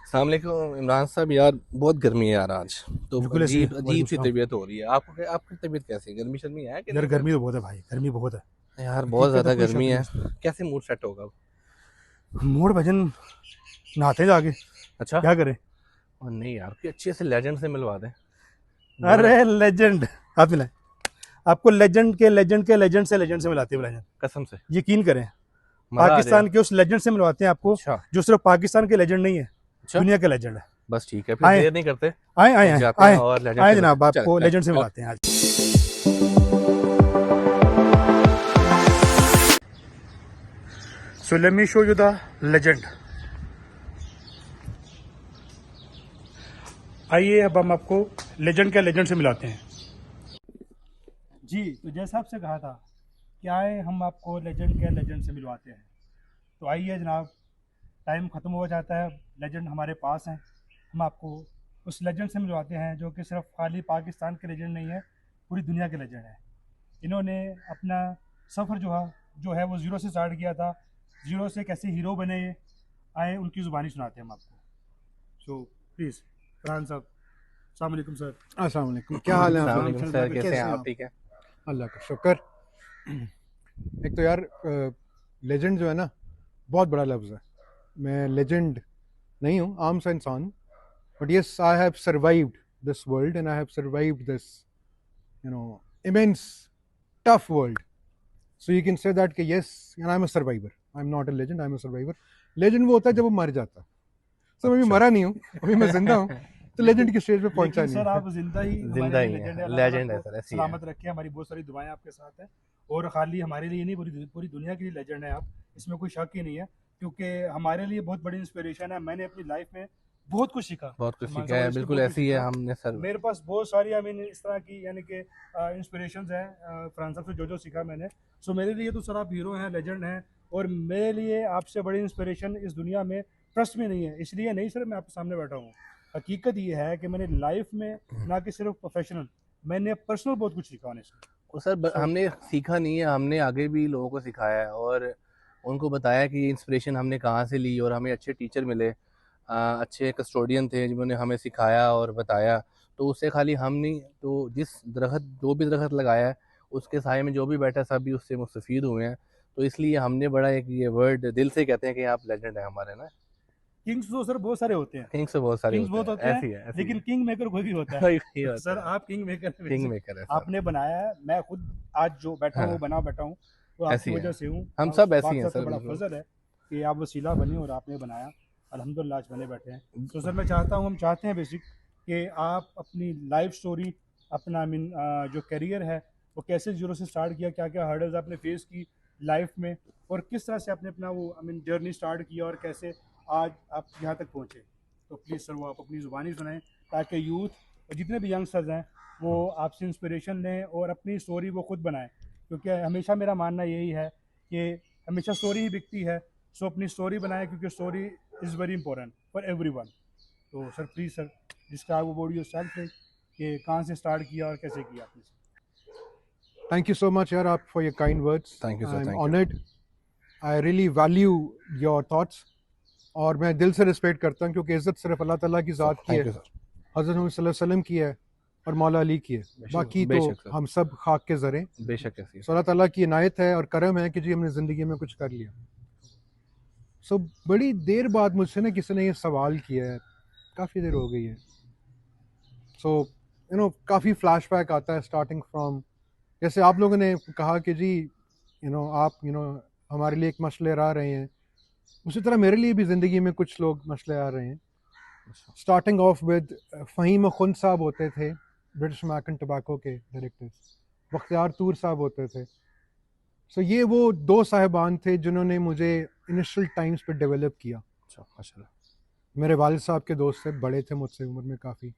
अस्सलाम वालेकुम इमरान साहब। यार बहुत गर्मी है यार आज। तो बिल्कुल ऐसे अजीब अजीब वालेकुम सी सलाम। तबीयत हो रही है। आपकी तबीयत कैसी है? गर्मी शर्मी है कि यार नहीं फिर? गर्मी तो बहुत है भाई, गर्मी बहुत है। यार बहुत हकीकत है, ज़्यादा कोई शक गर्मी नहीं है। इसमें। कैसे मूड सेट होगा अब? मूड भजन नहाते हैं जाके, अच्छा। क्या करें। और नहीं यार, कि अच्छे से लेजेंड से मिलवा दें। बड़ा अरे लेजेंड, आप मिलाए। आपको लेजेंड से मिलाते हैं लेजेंड। कसम से यकीन करें, मज़ा आ जाएगा। पाकिस्तान के उस लेजेंड से मिलवाते हैं आपको, अच्छा। जो सिर्फ पाकिस्तान के लेजेंड नहीं है, अच्छा। दुनिया के लेजेंड है। बस ठीक है, फिर आए देर नहीं करते आए आए और आए जाते हैं आए और लेजेंड आए से जनाब, चल आपको चल लेजेंड से और मिलाते हैं आज। So let me show you the legend. आइए अब हम आपको लेजेंड के लेजेंड से मिलाते हैं। जी, तो जैसा आपसे कहा था कि आए हम आपको लेजेंड के लेजेंड से मिलवाते हैं। तो आइए जनाब, टाइम ख़त्म हो जाता है, लेजेंड हमारे पास हैं। हम आपको उस लेजेंड से मिलवाते हैं जो कि सिर्फ खाली पाकिस्तान के लेजेंड नहीं है, पूरी दुनिया के लेजेंड है। इन्होंने अपना सफ़र जो है वो ज़ीरो से स्टार्ट किया था। ज़ीरो से कैसे हीरो बने, आए उनकी ज़ुबानी सुनाते हैं हम आपको। सो प्लीज़ फरहान साहब, अस्सलाम वालेकुम सर। अस्सलाम वालेकुम, क्या हाल है अस्सलाम आपके? वालेकुम सर, कैसे हैं कैसे हैं आप? आप? ठीक है। अल्लाह का शुक्र। एक तो यार लेजेंड जो है ना, बहुत बड़ा लफ्ज़ है। मैं लेजेंड नहीं हूँ, आम सा इंसान। But yes, I have survived this world and I have survived this you know immense tough world. So you can say that कि yes, I am a survivor. I am not a legend, I am a survivor. Legend वो होता है जब वो मर जाता है। सो मैं भी अच्छा। मरा नहीं हूँ, अभी मैं जिंदा हूँ, तो लेकिन लेजेंड की स्टेज पे पहुंचा लेकिन नहीं सर है। आप जिंदा ही हमारे जिंदा लिए ही लेजेंड है। है, अल्लाह ताला लेजेंड है आपको सर, ऐसी है। सलामत रखे, हमारी बहुत सारी दुआएं आपके साथ हैं। और खाली हमारे लिए नहीं, पूरी पूरी दुनिया के लिए लेजेंड है आप, इसमें कोई शक ही नहीं है। क्योंकि हमारे लिए बहुत बड़ी इंस्पिरेशन है। मैंने अपनी लाइफ में बहुत कुछ सीखा, बहुत कुछ सलमान सीखा साहब, और है, इससे बिल्कुल बहुत कुछ ऐसी है सीखा। हमने सर। मेरे पास बहुत सारी इस तरह की यानी कि इंस्पिरेशंस हैं फरहान साहब से, जो सीखा मैंने। सो मेरे लिए तो सर आप हीरो हैं, लेजेंड हैं। और मेरे लिए आपसे बड़ी इंस्पिरेशन इस दुनिया में ट्रस्ट में नहीं है, इसलिए नहीं सर मैं आपके सामने बैठा हूँ। हकीकत ये है कि मैंने लाइफ में, ना कि सिर्फ प्रोफेशनल, मैंने पर्सनल बहुत कुछ सीखा ऑनेस्टली। और सर सो हमने सीखा नहीं है, हमने आगे भी लोगों को सिखाया है और उनको बताया कि ये इंस्पिरेशन हमने कहाँ से ली। और हमें अच्छे टीचर मिले, अच्छे कस्टोडियन थे जिन्होंने हमें सिखाया और बताया। तो उससे खाली हम नहीं, तो जो भी दरख्त लगाया है उसके साए में जो भी बैठा है, सब भी उससे मुस्तफ़ीद हुए हैं। तो इसलिए हमने बड़ा एक ये वर्ड दिल से कहते हैं कि आप लेजेंड है हमारे ना। किंग्स तो सर बहुत सारे होते हैं, किंग से बहुत सारे किंग्स होते बहुत हैं, होते हैं, ऐसी लेकिन है। किंग मेकर कोई भी होता है। कोई नहीं तो होता सर है। आप किंग मेकर हैं किंग बेसिक। मेकर है सर। आपने बनाया है, मैं खुद आज जो बैठा हाँ, हूँ, बना बैठा हूँ, तो आपकी ऐसी है। वजह से हूँ। हम उस सब ऐसी पाक हैं साहब का सर, बड़ा बिल्कुल। फजल है कि आप वसीला बने और आपने बनाया। अल्हम्दुलिल्लाह आज बने बैठे हैं। तो सर मैं चाहता हूँ, हम चाहते हैं बेसिक कि आप अपनी लाइफ स्टोरी, अपना जो करियर है वो कैसे जीरो से स्टार्ट किया, क्या क्या हर्डल्स आपने फेस की लाइफ में, और किस तरह से आपने अपना वो जर्नी स्टार्ट किया, और कैसे आज आप यहाँ तक पहुँचे। तो प्लीज़ सर वो आप अपनी ज़ुबानी सुनाएं, ताकि यूथ और जितने भी यंगस्टर्स हैं वो आपसे इंस्पिरेशन लें और अपनी स्टोरी वो खुद बनाएं। क्योंकि हमेशा मेरा मानना यही है कि हमेशा स्टोरी ही बिकती है। सो अपनी स्टोरी बनाएं, क्योंकि story is very important for everyone. तो sir please sir, describe about yourself, कि कहाँ से स्टार्ट किया और कैसे किया आपने। थैंक यू सो मच यार, आप for your kind words. Thank you sir, I am thank you. Honoured. I really value your thoughts, और मैं दिल से रिस्पेक्ट करता हूँ, क्योंकि इज़्ज़त सिर्फ अल्लाह ताला की सर ज़ात की है, थैंक यू सर। हज़रत मोहम्मद सल्लल्लाहु अलैहि वसल्लम की है, और मौला अली की है। बाकी तो बेशक सर, हम सब खाक के ज़रे। बेशक ऐसी है सो सर। अल्लाह ताला की इनायत है और करम है कि जी हमने ज़िंदगी में कुछ कर लिया। सो बड़ी देर बाद मुझसे ना किसी ने ये सवाल किया है, काफ़ी देर हो गई है। सो काफ़ी फ्लैशबैक आता है स्टार्टिंग फ्रॉम, जैसे आप लोगों ने कहा कि जी आप हमारे लिए एक मसले आ रहे हैं, उसी तरह मेरे लिए भी ज़िंदगी में कुछ लोग मसले आ रहे हैं। स्टार्टिंग ऑफ विद फ़हीम खुंद साहब होते थे, ब्रिटिश अमेरिकन टबैको के डायरेक्टर्स। बख्तियार तूर साहब होते थे। सो ये वो दो साहिबान थे जिन्होंने मुझे इनिशियल टाइम्स पे डेवलप किया। अच्छा, माशाल्लाह। मेरे वालिद साहब के दोस्त थे, बड़े थे मुझसे उम्र में काफ़ी।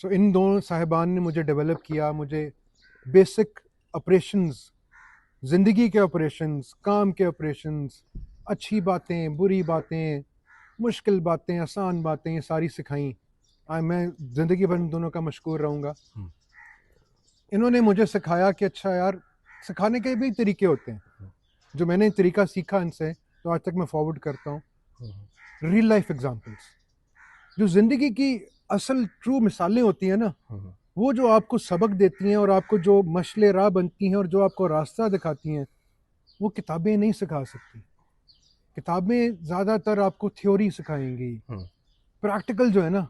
सो इन दोनों साहिबान ने मुझे डेवलप किया, मुझे बेसिक ऑपरेशंस, ज़िंदगी के ऑपरेशंस, काम के ऑपरेशंस, अच्छी बातें, बुरी बातें, मुश्किल बातें, आसान बातें, ये सारी सिखाई। मैं ज़िंदगी भर इन दोनों का मशकूर रहूँगा। इन्होंने मुझे सिखाया कि अच्छा यार, सिखाने के भी तरीके होते हैं। जो मैंने तरीका सीखा इनसे, तो आज तक मैं फॉरवर्ड करता हूँ। रियल लाइफ एग्जांपल्स, जो ज़िंदगी की असल ट्रू मिसालें होती हैं ना, वो जो आपको सबक देती हैं और आपको जो मशले राह बनती हैं और जो आपको रास्ता दिखाती हैं, वो किताबें नहीं सिखा सकती। किताबें ज़्यादातर आपको थ्योरी सिखाएंगी, प्रैक्टिकल जो है ना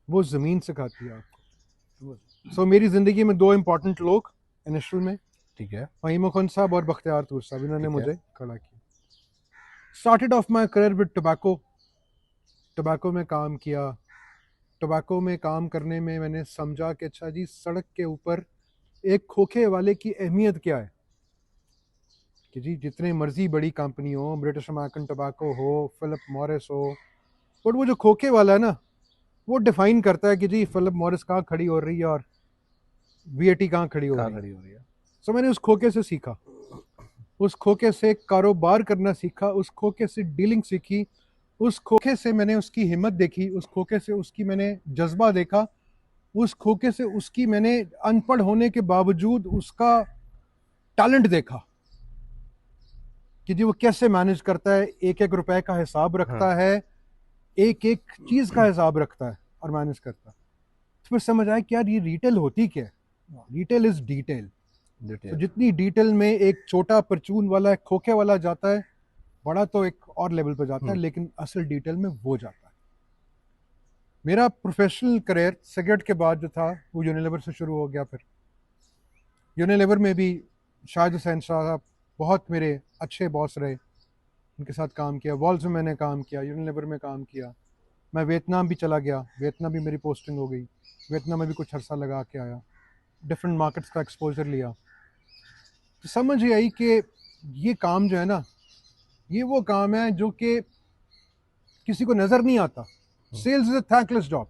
वो ज़मीन सिखाती है आपको। सो मेरी ज़िंदगी में दो इम्पॉर्टेंट लोग इनिशियल में, ठीक है। फ़हीम खान साहब और बख्तियार तूर साहब, इन्होंने ठीक है। मुझे खड़ा किया। Started of my career with tobacco में काम किया। टोबैको में काम करने में मैंने समझा कि अच्छा जी, सड़क के ऊपर एक खोखे वाले की अहमियत क्या है। कि जी जितने मर्जी बड़ी कंपनी हो, ब्रिटिश अमेरिकन टोबैको हो, फिलिप मॉरिस हो, बट वो जो खोखे वाला है ना, वो डिफाइन करता है कि जी फिलिप मॉरिस कहाँ खड़ी हो रही है और वीएटी कहाँ खड़ी हो कहाँ रही है। खड़ी हो रही है। सो मैंने उस खोखे से सीखा, उस खोखे से कारोबार करना सीखा, उस खोखे से डीलिंग सीखी, उस खोखे से मैंने उसकी हिम्मत देखी, उस खोखे से उसकी मैंने जज्बा देखा, उस खोखे से उसकी मैंने अनपढ़ होने के बावजूद उसका टैलेंट देखा कि जी वो कैसे मैनेज करता है, एक एक रुपए का हिसाब रखता है, एक एक चीज का हिसाब रखता है और मैनेज करता है। तो फिर समझ आया कि यार ये रिटेल होती क्या है। Retail is detail. तो जितनी डिटेल में एक छोटा परचून वाला, एक खोखे वाला जाता है, बड़ा तो एक और लेवल पर जाता है, लेकिन असल डिटेल में वो जाता है। मेरा प्रोफेशनल करियर सिगरेट के बाद जो था वो यूनिलीवर से शुरू हो गया। फिर यूनिलीवर में भी शाहिद हुसैन साहब बहुत मेरे अच्छे बॉस रहे, उनके साथ काम किया। वॉल्स में मैंने काम किया, यूनिलीवर में काम किया। मैं वियतनाम भी चला गया, वियतनाम भी मेरी पोस्टिंग हो गई, वियतनाम में भी कुछ अरसा लगा के आया, डिफरेंट मार्केट्स का एक्सपोजर लिया। तो समझ ये आई कि ये काम जो है ना, ये वो काम है जो कि किसी को नज़र नहीं आता। Sales is a thankless job,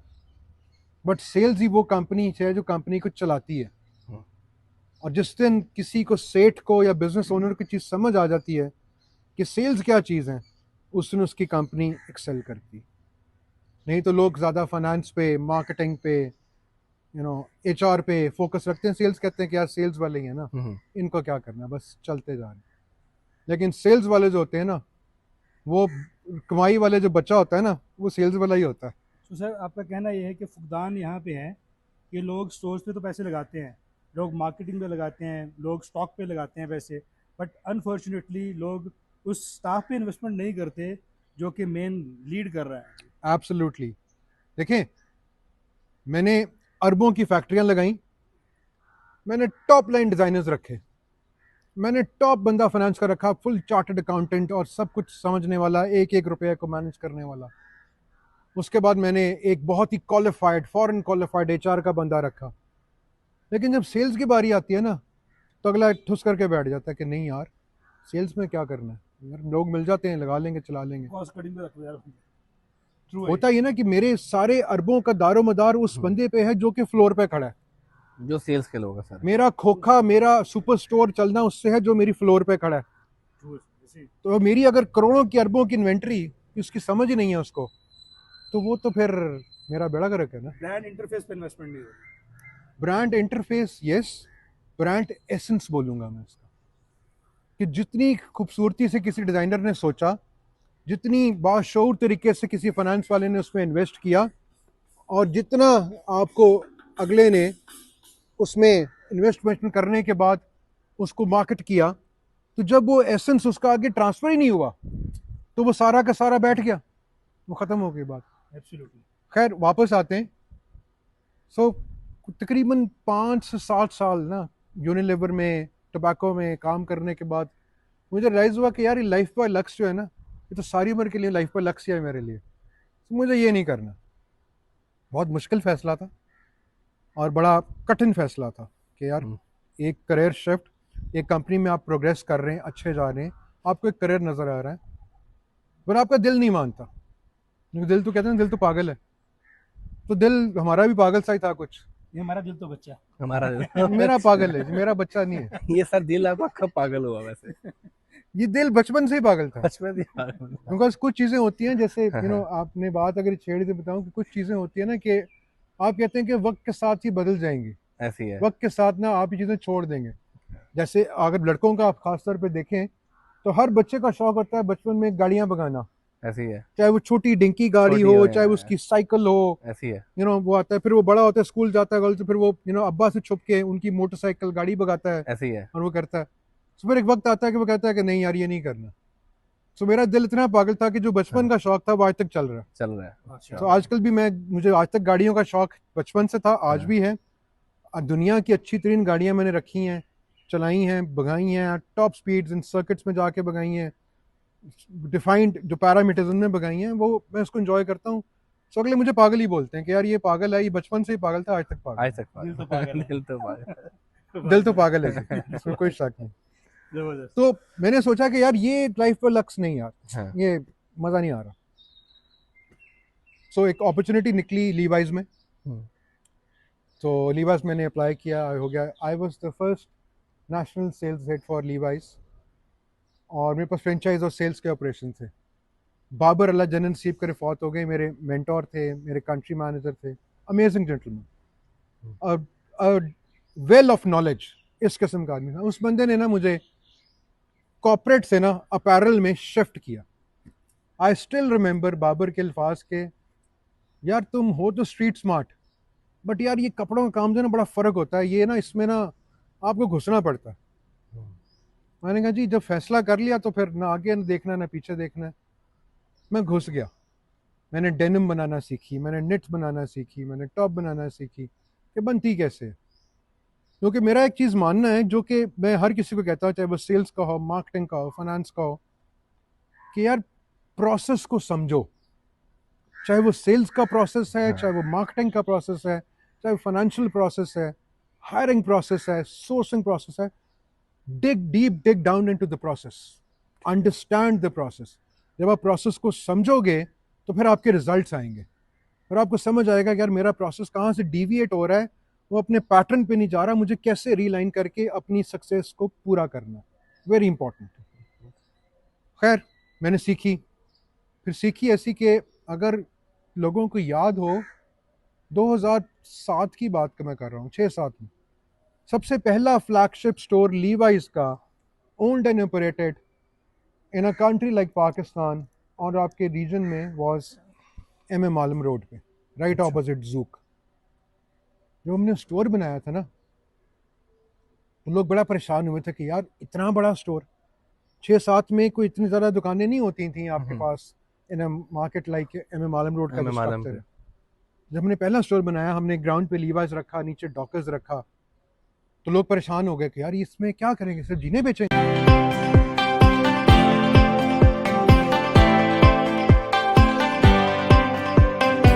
but sales ही वो कंपनी है जो कंपनी को चलाती है। और जिस दिन किसी को, सेठ को या बिजनेस ओनर को चीज़ समझ आ जाती है कि सेल्स क्या चीज़ है, उस दिन उसकी कंपनी एक्सेल करती। नहीं तो लोग ज़्यादा फाइनेंस पे, मार्केटिंग पे, एचआर पे फोकस रखते हैं। सेल्स कहते हैं कि यार सेल्स वाले ही है ना, इनको क्या करना, बस चलते जा रहे। लेकिन सेल्स वाले जो होते हैं ना, वो कमाई वाले जो बच्चा होता है ना, वो सेल्स वाला ही होता है। तो सर आपका कहना ये है कि फुकदान यहाँ पे है कि लोग स्टोर्स पे तो पैसे लगाते हैं, लोग मार्केटिंग पे लगाते हैं, लोग स्टॉक पे लगाते हैं पैसे, बट अनफॉर्चुनेटली लोग उस स्टाफ पे इन्वेस्टमेंट नहीं करते जो कि मेन लीड कर रहा है। एब्सोल्युटली। देखें, मैंने अरबों की फैक्ट्रियां लगाई, मैंने टॉप लाइन डिजाइनर्स रखे, मैंने टॉप बंदा फाइनेंस का रखा, फुल चार्टर्ड अकाउंटेंट और सब कुछ समझने वाला, एक एक रुपये को मैनेज करने वाला। उसके बाद मैंने एक बहुत ही क्वालिफाइड, फॉरेन क्वालिफाइड एचआर का बंदा रखा। लेकिन जब सेल्स की बारी आती है ना, तो अगला ठुस करके बैठ जाता है कि नहीं यार, सेल्स में क्या करना है यार, लोग मिल जाते हैं, लगा लेंगे, चला लेंगे। कॉस्ट कटिंग पे रखो यार। ट्रू है। होता ये ना कि मेरे सारे अरबों का दारोमदार उस बंदे पे है जो कि फ्लोर पे खड़ा है। जो सेल्स के लोग हैं सर। मेरा खोखा, मेरा सुपर स्टोर चलना उससे है जो मेरी फ्लोर पे खड़ा है। ट्रू है। तो मेरी अगर करोड़ों की, अरबों की इन्वेंट्री, उसकी समझ ही नहीं है उसको, तो वो तो फिर मेरा बेड़ा गर्क है ना। ब्रांड इंटरफेस पे इन्वेस्टमेंट नहीं हो रही। Brand interface, yes, brand essence बोलूंगा मैं इसका। कि जितनी खूबसूरती से किसी डिजाइनर ने सोचा, जितनी बाशऊर तरीके से किसी फाइनेंस वाले ने उसमें इन्वेस्ट किया, और जितना आपको अगले ने उसमें इन्वेस्टमेंट करने के बाद उसको मार्केट किया, तो जब वो एसेंस उसका आगे ट्रांसफर ही नहीं हुआ, तो वो सारा का सारा बैठ गया, वो ख़त्म हो गई बात। एब्सोल्युटली। खैर वापस आते हैं। सो तकरीबन 5 से 7 साल ना यूनिलीवर में, टोबैको में काम करने के बाद मुझे रियलाइज़ हुआ कि यार ये लाइफ बाय लक्स जो है ना, ये तो सारी उम्र के लिए लाइफ बाय लक्स ही है मेरे लिए। तो मुझे ये नहीं करना। बहुत मुश्किल फैसला था और बड़ा कठिन फैसला था कि यार एक करियर शिफ्ट, एक कंपनी में आप प्रोग्रेस कर रहे हैं, अच्छे जा रहे हैं, आपको एक करियर नज़र आ रहा है, पर आपका दिल नहीं मानता। क्योंकि दिल तो कहते हैं दिल तो पागल है। तो दिल हमारा भी पागल सा ही था कुछ। ये हमारा दिल तो बच्चा। हमारा मेरा पागल है, मेरा बच्चा नहीं है। ये सर दिल आपका कब पागल हुआ वैसे? ये दिल बचपन से ही पागल था। बचपन से पागल था। बिकॉज कुछ चीज़ें होती हैं, जैसे आपने बात अगर छेड़ के बताऊं कि कुछ चीज़ें होती है ना कि आप कहते हैं कि वक्त के साथ ही बदल जाएंगी, ऐसी है। वक्त के साथ ना आप ये चीज़ें छोड़ देंगे। जैसे अगर लड़कों का आप खास तौर पे देखें, तो हर बच्चे का शौक होता है बचपन में गाड़ियाँ भगाना, ऐसी है, चाहे वो छोटी डिंकी गाड़ी छोटी हो, हो चाहे या उसकी साइकिल हो, ऐसी है, वो आता है, फिर वो बड़ा होता है, स्कूल जाता है, तो फिर वो अब्बा से छुप के उनकी मोटरसाइकिल गाड़ी भगाता है ऐसी है। और वो करता है। तो फिर एक वक्त आता है कि वो कहता है कि नहीं यार ये नहीं करना। तो मेरा दिल इतना पागल था कि जो बचपन हाँ, का शौक था वो आज तक चल रहा है। चल रहा है। अच्छा। तो आजकल भी मुझे आज तक गाड़ियों का शौक बचपन से था, आज हाँ। भी है। दुनिया की अच्छी तरीन गाड़ियां मैंने रखी हैं, चलाई हैं, भगाई हैं, टॉप स्पीड्स इन सर्किट्स में जाके भगाई हैं, डिफाइंड जो पैरामीटर्स उनमें भगाई हैं, वो मैं उसको एंजॉय करता हूँ। सो अगले मुझे पागल ही बोलते हैं कि यार ये पागल है, ये बचपन से ही पागल था, आज तक पागल आज है। तक दिल तो पागल पागल है। दिल तो पागल। दिल तो पागल है जी, इसमें कोई शक नहीं। जबरदस्त। तो मैंने सोचा कि यार ये लाइफ पर लक्ष्य नहीं यार, हाँ, ये मज़ा नहीं आ रहा। सो एक अपॉर्चुनिटी निकली लीवाइज में, हम्म, तो लीवाइज मैंने अप्लाई किया, हो गया। I was the first national sales head for Levi's, और मेरे पास फ्रेंचाइज और सेल्स के ऑपरेशन थे। बाबर अल्लाह जन्नत नसीब करे फौत हो गए, मेरे मेंटोर थे, मेरे कंट्री मैनेजर थे, amazing gentleman, well of knowledge, इस किस्म का आदमी था। उस बंदे ने ना मुझे कॉर्पोरेट से ना अपैरल में शिफ्ट किया। आई स्टिल रिमेंबर बाबर के अल्फाज के, यार तुम हो तो स्ट्रीट स्मार्ट, बट यार ये कपड़ों का काम जो है ना बड़ा फ़र्क होता है, ये ना इसमें ना आपको घुसना पड़ता है। मैंने कहा जी जब फैसला कर लिया तो फिर ना आगे ना देखना ना पीछे देखना है। मैं घुस गया, मैंने डेनिम बनाना सीखी, मैंने निट्स बनाना सीखी, मैंने टॉप बनाना सीखी कि बनती कैसे है। क्योंकि मेरा एक चीज़ मानना है जो कि मैं हर किसी को कहता हूँ, चाहे वो सेल्स का हो, मार्केटिंग का हो, फाइनेंस का हो, कि यार प्रोसेस को समझो। चाहे वो सेल्स का प्रोसेस है, चाहे वो मार्केटिंग का प्रोसेस है, चाहे वो फाइनेंशियल प्रोसेस है, हायरिंग प्रोसेस है, सोर्सिंग प्रोसेस है, dig deep, dig down into the process, understand the process. जब आप प्रोसेस को समझोगे तो फिर आपके रिजल्ट्स आएंगे, और आपको समझ आएगा कि यार मेरा प्रोसेस कहाँ से डिविएट हो रहा है, वो अपने पैटर्न पे नहीं जा रहा, मुझे कैसे रीलाइन करके अपनी सक्सेस को पूरा करना। Very important. खैर मैंने सीखी, फिर सीखी ऐसी कि अगर लोगों को याद हो, 2007 की बात का मैं कर रहा हूँ, 6-7 में सबसे पहला फ्लैगशिप स्टोर लीवाइस का, owned and operated in a country like Pakistan और आपके रीजन में, वाज MM आलम रोड पे, राइट ऑपोजिट जूक। जो हमने स्टोर बनाया था ना, तो लोग बड़ा परेशान हुए थे कि यार इतना बड़ा स्टोर, 6-7 में कोई इतनी ज़्यादा दुकानें नहीं होती थी आपके पास in a market like MM Alam road का जो MM आलम स्ट्रक्चर पे। है। जब हमने पहला स्टोर बनाया, हमने ग्राउंड पे लीवाइस रखा, नीचे डॉकर्स रखा, तो लोग परेशान हो गए कि यार इसमें क्या करेंगे, सिर्फ जीने बेचेंगे।